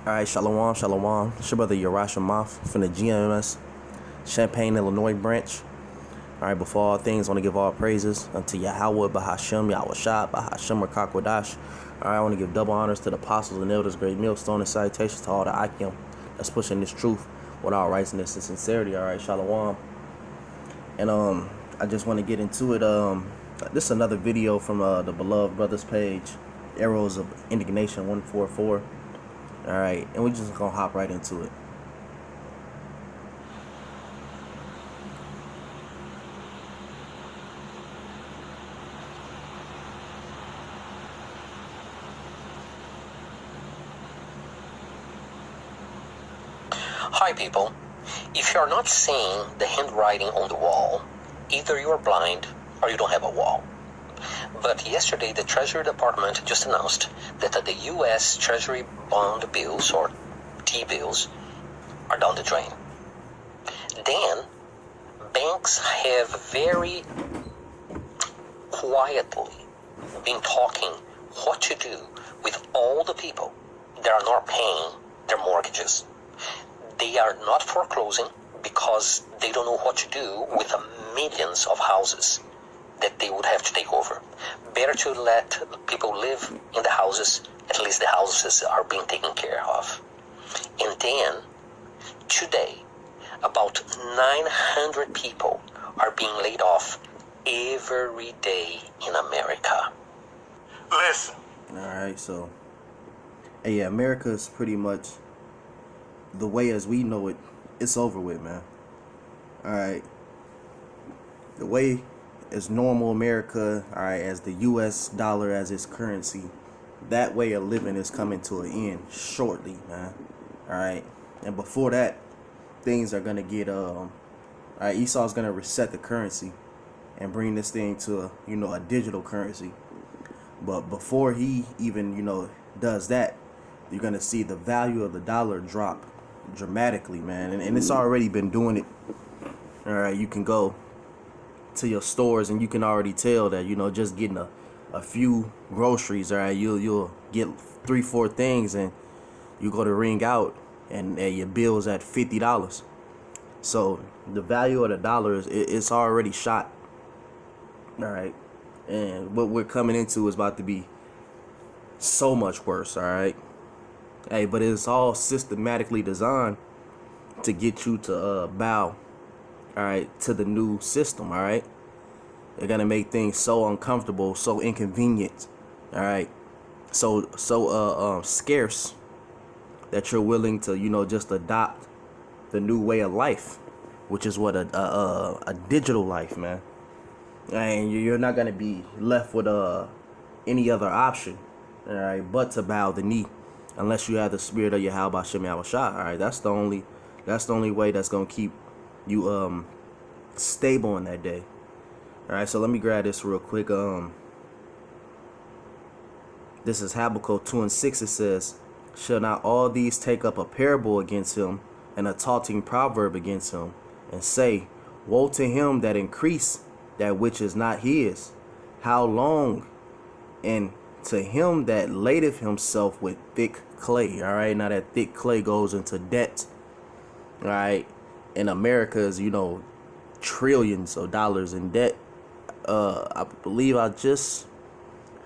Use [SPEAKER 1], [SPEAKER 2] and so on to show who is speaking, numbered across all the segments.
[SPEAKER 1] Alright, Shalom, Shalom. It's your brother Yarash Moth from the GMS Champaign, Illinois branch. Alright, before all things, I want to give all praises unto Yahweh, Bahashem, Yahushua, Bahashem, Rakakwadash. Alright, I want to give double honors to the apostles and elders, great millstone, and salutations to all the Akim that's pushing this truth with all righteousness and sincerity. Alright, Shalom. And I just want to get into it. This is another video from the Beloved Brothers page, Arrows of Indignation 144. Alright, and we're just gonna hop right into it.
[SPEAKER 2] Hi people, if you are not seeing the handwriting on the wall, either you are blind or you don't have a wall. But yesterday the Treasury Department just announced that the U.S. Treasury bond bills, or T-bills, are down the drain. Then, banks have very quietly been talking what to do with all the people that are not paying their mortgages. They are not foreclosing because they don't know what to do with the millions of houses that they would have to take over. Better to let people live in the houses, at least the houses are being taken care of. And then, today, about 900 people are being laid off every day in America.
[SPEAKER 3] Listen.
[SPEAKER 1] Alright, so yeah, America is pretty much the way as we know it. It's over with, man. Alright, the way as normal America, alright, as the US dollar as its currency, that way of living is coming to an end shortly, man. Alright, and before that, things are gonna get alright, Esau's gonna reset the currency and bring this thing to a digital currency. But before he even does that, you're gonna see the value of the dollar drop dramatically, man. And it's already been doing it. Alright, you can go to your stores and you can already tell that just getting a few groceries, alright, you'll get 3-4 things, and you go to ring out and your bill's at $50. So the value of the dollar it's already shot. Alright, and what we're coming into is about to be so much worse. Alright, hey, but it's all systematically designed to get you to bow, alright, to the new system. Alright, they're gonna make things so uncomfortable, so inconvenient, alright, so scarce that you're willing to just adopt the new way of life, which is what a digital life, man. And you're not gonna be left with any other option, alright, but to bow the knee, unless you have the spirit of Yahweh Shem Yahushua. Alright, that's the only way that's gonna keep you stable in that day. Alright, so let me grab this real quick. This is Habakkuk 2:6. It says, "Shall not all these take up a parable against him, and a taunting proverb against him, and say, Woe to him that increase that which is not his? How long? And to him that ladeth himself with thick clay." Alright, now that thick clay goes into debt. Alright, in America is trillions of dollars in debt. I believe I just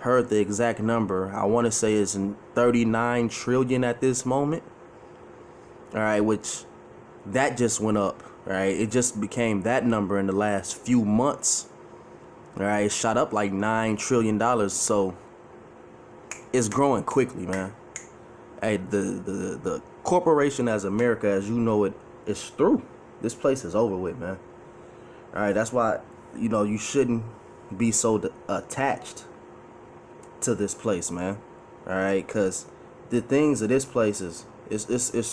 [SPEAKER 1] heard the exact number. I want to say it's in 39 trillion at this moment. Alright, which that just went up. Alright, it just became that number in the last few months. Alright, it shot up like $9 trillion. So it's growing quickly, man. Hey, the corporation as America as you know it is through. This place is over with, man. Alright, that's why you shouldn't be so attached to this place, man. Alright, because the things of this place is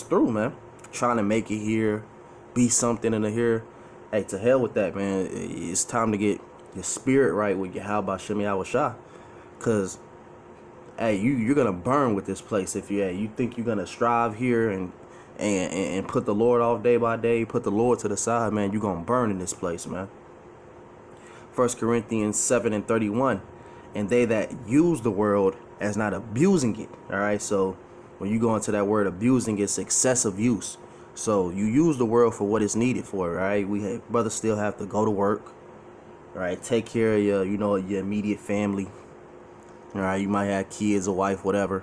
[SPEAKER 1] through, man. Trying to make it here, be something in the here. Hey, to hell with that, man. It's time to get your spirit right with Yahweh Shem Yahushua. Because hey, you're gonna burn with this place if you think you're gonna strive here and put the Lord off day by day, put the Lord to the side, man. You're gonna burn in this place, man. 1 Corinthians 7:31. And they that use the world as not abusing it. Alright, so When you go into that word abusing, it's excessive use. So you use the world for what it's needed for, right? Brothers still have to go to work, right? Take care of your immediate family. All right, you might have kids, a wife, whatever.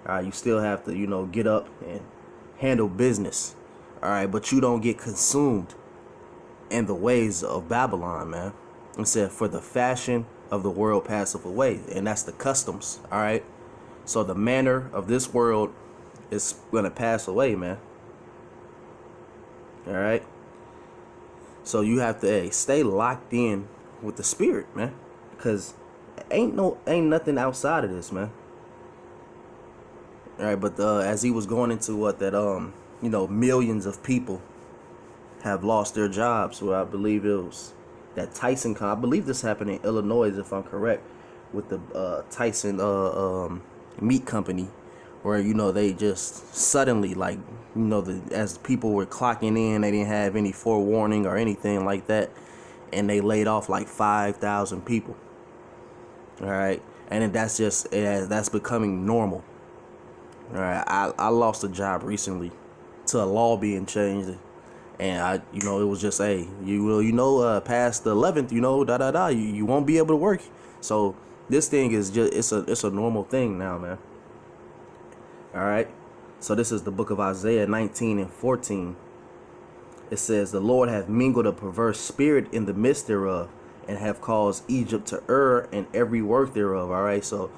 [SPEAKER 1] All right, you still have to, get up and handle business. All right, but you don't get consumed in the ways of Babylon, man. It said, for the fashion of the world passeth away, and that's the customs. All right, so the manner of this world is gonna pass away, man. All right, so you have to stay locked in with the spirit, man, because ain't nothing outside of this, man. All right, but as he was going into millions of people have lost their jobs. Well, I believe it was that Tyson. I believe this happened in Illinois, if I'm correct, with the Tyson meat company, where they just suddenly, as people were clocking in, they didn't have any forewarning or anything like that, and they laid off like 5,000 people. All right, and that's becoming normal. All right, I lost a job recently to a law being changed. And it was just, past the 11th, you won't be able to work. So this thing is just, it's a normal thing now, man. All right. So this is the book of Isaiah 19:14. It says, the Lord hath mingled a perverse spirit in the midst thereof, and have caused Egypt to err in every work thereof. All right. So,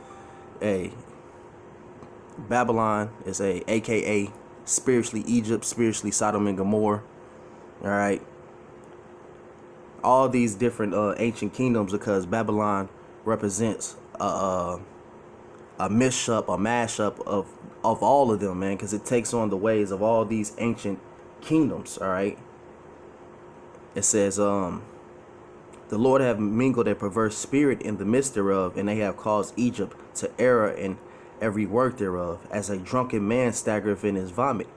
[SPEAKER 1] Babylon is AKA spiritually Egypt, spiritually Sodom and Gomorrah. All right, all these different ancient kingdoms, because Babylon represents a mashup of all of them, man, because it takes on the ways of all these ancient kingdoms. All right, it says, the Lord have mingled a perverse spirit in the midst thereof, and they have caused Egypt to err in every work thereof, as a drunken man staggereth in his vomit.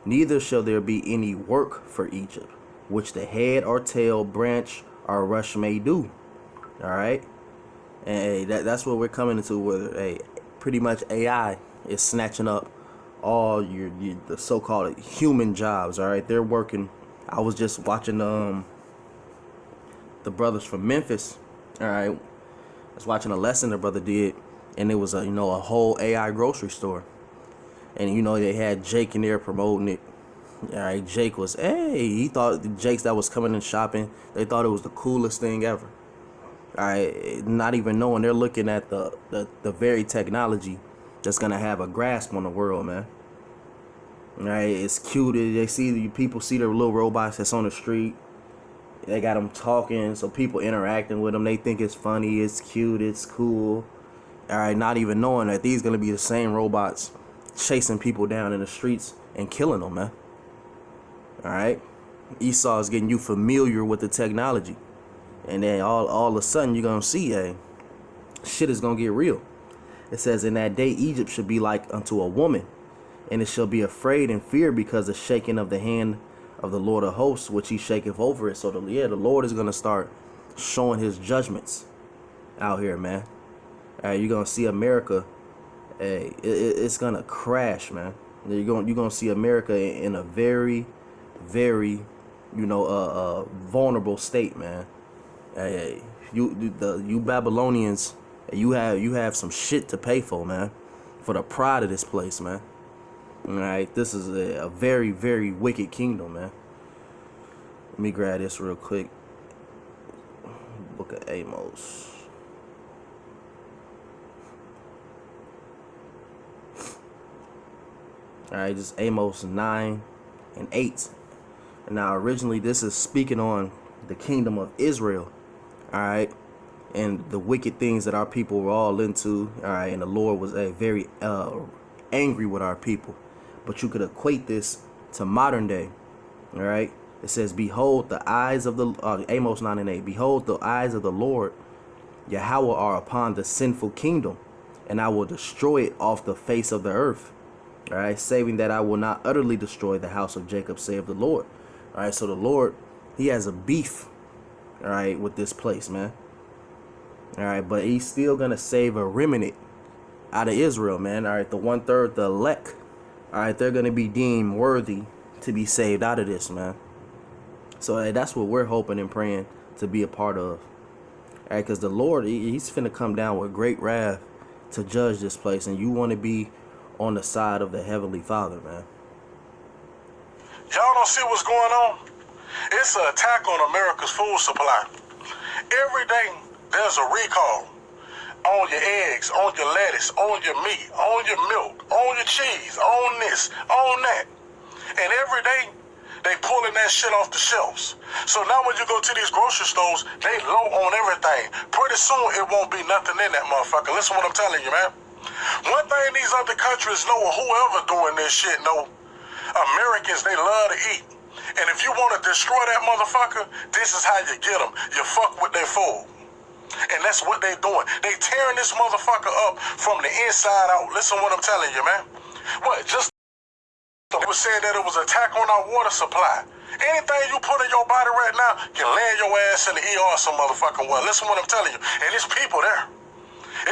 [SPEAKER 1] Neither shall there be any work for Egypt, which the head or tail, branch or rush may do. All right, and that's what we're coming into, where pretty much AI is snatching up all the so-called human jobs. All right, they're working. I was just watching the brothers from Memphis. All right, I was watching a lesson the brother did, and it was a whole AI grocery store. And they had Jake in there promoting it. All right, Jake was, he thought the Jakes that was coming and shopping, they thought it was the coolest thing ever. All right, not even knowing they're looking at the very technology that's gonna have a grasp on the world, man. All right, it's cute. People see the little robots that's on the street. They got them talking, so people interacting with them. They think it's funny, it's cute, it's cool. All right, not even knowing that these gonna be the same robots chasing people down in the streets and killing them, man. All right, Esau is getting you familiar with the technology, and then all of a sudden you're gonna see, shit is gonna get real. It says, in that day Egypt should be like unto a woman, and it shall be afraid and fear, because the shaking of the hand of the Lord of hosts, which he shaketh over it. So the Lord is gonna start showing his judgments out here, man. All right, you're gonna see America. It's gonna crash, man. You're gonna see America in a very, very, vulnerable state, man. You Babylonians, you have some shit to pay for, man, for the pride of this place, man. All right, this is a very, very wicked kingdom, man. Let me grab this real quick. Book of Amos. All right, just Amos 9:8. And now, originally, this is speaking on the kingdom of Israel. All right, and the wicked things that our people were all into. All right, and the Lord was very angry with our people. But you could equate this to modern day. All right, it says, "Behold, the eyes of the Amos 9:8. Behold, the eyes of the Lord Yahweh are upon the sinful kingdom, and I will destroy it off the face of the earth. All right, saving that I will not utterly destroy the house of Jacob, save the Lord." All right, so the Lord, he has a beef, all right, with this place, man. All right, but he's still gonna save a remnant out of Israel, man. All right, the 1/3, the elect, All right, they're going to be deemed worthy to be saved out of this, man. So hey, that's what we're hoping and praying to be a part of. All right, because the Lord, he's finna come down with great wrath to judge this place, and you want to be on the side of the Heavenly Father, man.
[SPEAKER 3] Y'all don't see what's going on? It's an attack on America's food supply. Every day, there's a recall on your eggs, on your lettuce, on your meat, on your milk, on your cheese, on this, on that. And every day, they pulling that shit off the shelves. So now when you go to these grocery stores, they low on everything. Pretty soon, it won't be nothing in that motherfucker. Listen what I'm telling you, man. One thing these other countries know, whoever doing this shit know, Americans, they love to eat. And if you want to destroy that motherfucker, this is how you get them. You fuck with their food. And that's what they doing. They tearing this motherfucker up from the inside out. Listen what I'm telling you, man. What, just they were saying that it was an attack on our water supply. Anything you put in your body right now can land your ass in the ER some motherfucking well. Listen what I'm telling you. And there's people there.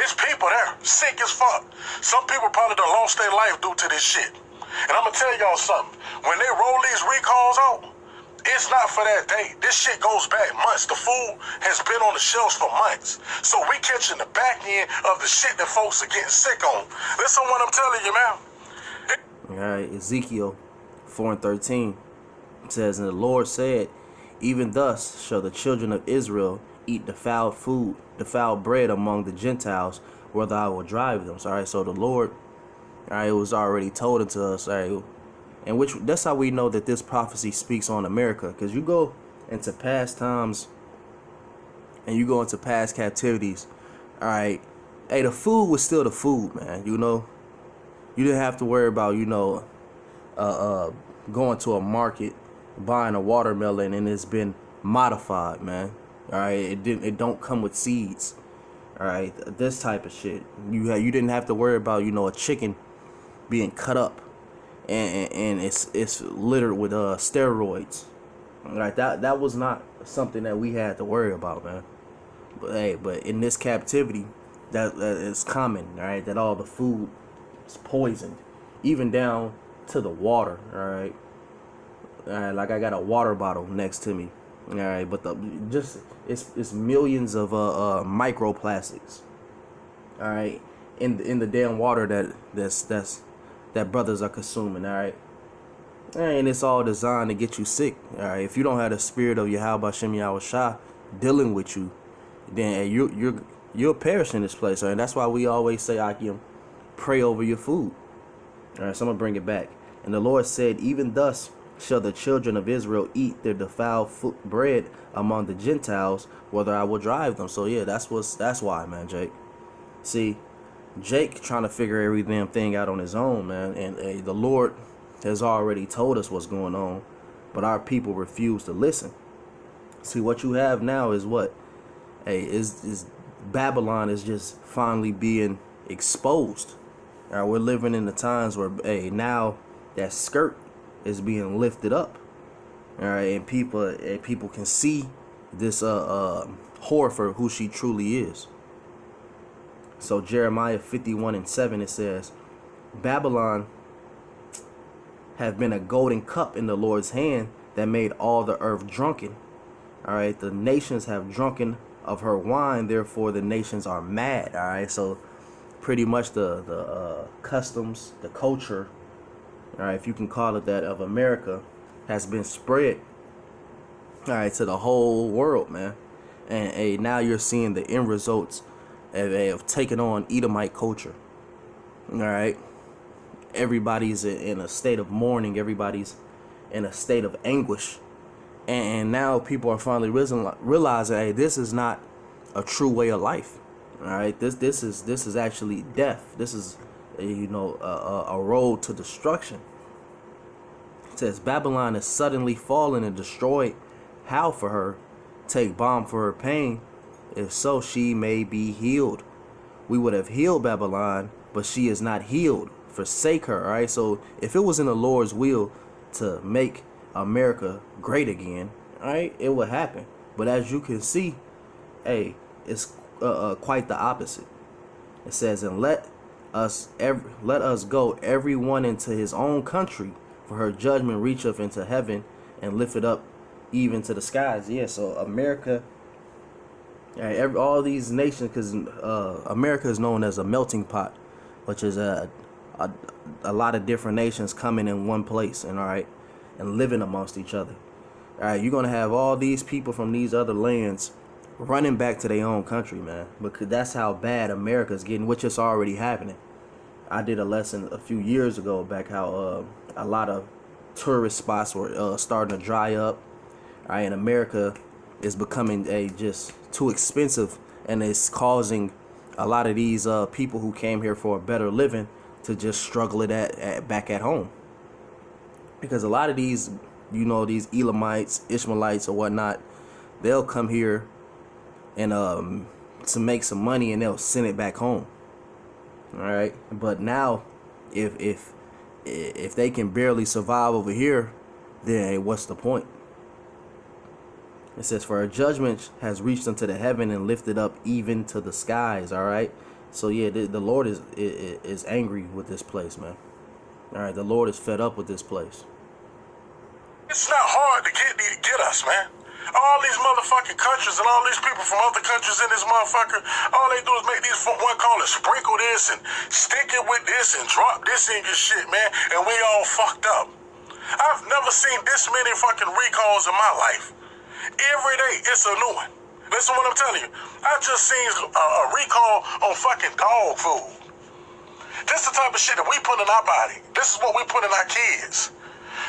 [SPEAKER 3] It's people there, sick as fuck. Some people probably done lost their life due to this shit. And I'm gonna tell y'all something. When they roll these recalls out, it's not for that day. This shit goes back months. The food has been on the shelves for months. So we catching the back end of the shit that folks are getting sick on. Listen what I'm telling you, man.
[SPEAKER 1] All right, Ezekiel 4:13 says, and the Lord said, even thus shall the children of Israel eat defiled food, defiled bread among the Gentiles, whether I will drive them. So, all right, so the Lord, all right, it was already told unto us, all right, and which that's how we know that this prophecy speaks on America, because you go into past times and you go into past captivities, all right, hey, the food was still the food, man. You know, you didn't have to worry about, you know, going to a market, buying a watermelon, and it's been modified, man. All right, it don't come with seeds. All right, this type of shit. You didn't have to worry about, you know, a chicken being cut up and it's littered with steroids. All right, that was not something that we had to worry about, man. But hey, but in this captivity, that is common. All right, that all the food is poisoned, even down to the water. All right, like I got a water bottle next to me. All right, but it's millions of microplastics. All right, in the damn water that brothers are consuming. All right, and it's all designed to get you sick. All right, if you don't have the spirit of Yahweh Shem Yahushua dealing with you, then you'll perish in this place. All right, and that's why we always say, Akim, pray over your food. All right, so I'm gonna bring it back. And the Lord said, even thus shall the children of Israel eat their defiled bread among the Gentiles, whether I will drive them. So yeah, that's why, man, Jake. See, Jake trying to figure every damn thing out on his own, man, and the Lord has already told us what's going on, but our people refuse to listen. See, what you have now is what? Hey, is Babylon is just finally being exposed. All right, we're living in the times where, hey, now that skirt is being lifted up. All right, and people can see this whore for who she truly is. So Jeremiah 51:7, it says, Babylon have been a golden cup in the Lord's hand that made all the earth drunken. All right, the nations have drunken of her wine, therefore the nations are mad. All right, so pretty much the customs, the culture, all right, if you can call it that, of America has been spread, all right, to the whole world, man. And now you're seeing the end results of taking on Edomite culture. All right, everybody's in a state of mourning. Everybody's in a state of anguish, and now people are finally realizing, hey, this is not a true way of life. All right, this is actually death. This is a road to destruction. It says Babylon is suddenly fallen and destroyed. How for her? Take balm for her pain. If so, she may be healed. We would have healed Babylon, but she is not healed. Forsake her. All right. So if it was in the Lord's will to make America great again, all right, it would happen. But as you can see, hey, it's quite the opposite. It says, and let let us go every one into his own country, for her judgment reacheth into heaven, and lift it up even to the skies. Yeah, so America, all these nations, because America is known as a melting pot, which is a lot of different nations coming in one place, and all right, and living amongst each other. All right, you're gonna have all these people from these other lands running back to their own country, man, because that's how bad America's getting, which is already happening. I did a lesson a few years ago back how a lot of tourist spots were starting to dry up. All right, and America is becoming just too expensive, and it's causing a lot of these people who came here for a better living to just struggle it back at home, because a lot of these, these Elamites, Ishmaelites, or whatnot, they'll come here and to make some money, and they'll send it back home. All right, but now if they can barely survive over here, then hey, what's the point? It says, for her judgment has reached unto the heaven and lifted up even to the skies. All right, so yeah, the Lord is angry with this place, man. All right, the Lord is fed up with this place.
[SPEAKER 3] It's not hard to get us, man. All these motherfucking countries and all these people from other countries in this motherfucker, all they do is make these one call it sprinkle this and stick it with this and drop this in your shit, man, and we all fucked up. I've never seen this many fucking recalls in my life. Every day it's a new one. Listen to what I'm telling you. I just seen a recall on fucking dog food. This the type of shit that we put in our body. This is what we put in our kids.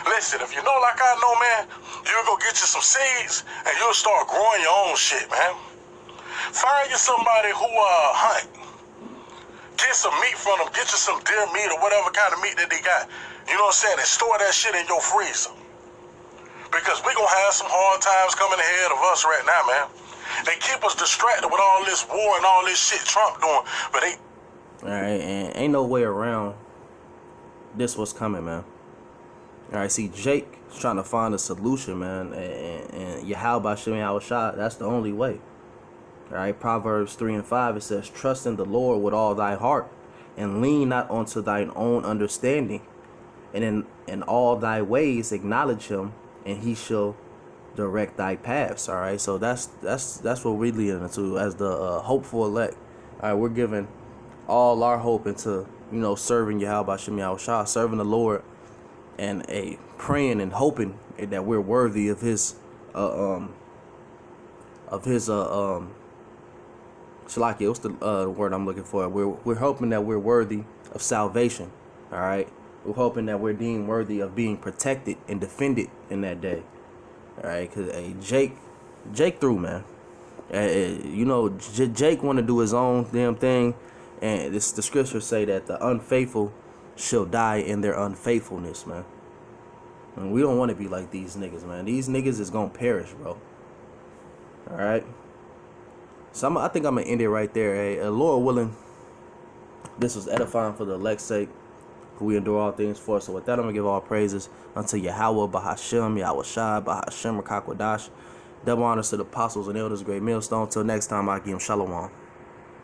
[SPEAKER 3] Listen, if you know like I know, man, you'll go get you some seeds and you'll start growing your own shit, man. Find you somebody who hunt. Get some meat from them. Get you some deer meat or whatever kind of meat that they got. You know what I'm saying? And store that shit in your freezer. Because we gonna have some hard times coming ahead of us right now, man. They keep us distracted with all this war and all this shit Trump doing, but they...
[SPEAKER 1] Alright, and ain't no way around this what's coming, man. Alright, see, Jake is trying to find a solution, man, and Yahweh Shem Yahushua, that's the only way. Alright, Proverbs 3:5, it says, trust in the Lord with all thy heart, and lean not unto thine own understanding, and in all thy ways acknowledge him, and he shall direct thy paths. Alright, so that's what we're leading into as the hopeful elect. Alright, we're giving all our hope into, serving Yahweh Shem Yahushua, serving the Lord, and praying and hoping that we're worthy of his Shalaki, what's the word I'm looking for? We're hoping that we're worthy of salvation. All right, we're hoping that we're deemed worthy of being protected and defended in that day. All right, because Jake through, man. Jake want to do his own damn thing, and the scriptures say that the unfaithful shall die in their unfaithfulness, man. And we don't want to be like these niggas, man. These niggas is gonna perish, bro. All right. So I think I'm gonna end it right there. Hey, Lord willing, this was edifying for the elect's sake, who we endure all things for. So with that, I'm gonna give all praises unto Yahweh, Bahashem, Yahushua, Bahashem, Rakakwadash. Double honors to the apostles and elders, great millstone. Till next time, I give him shalom.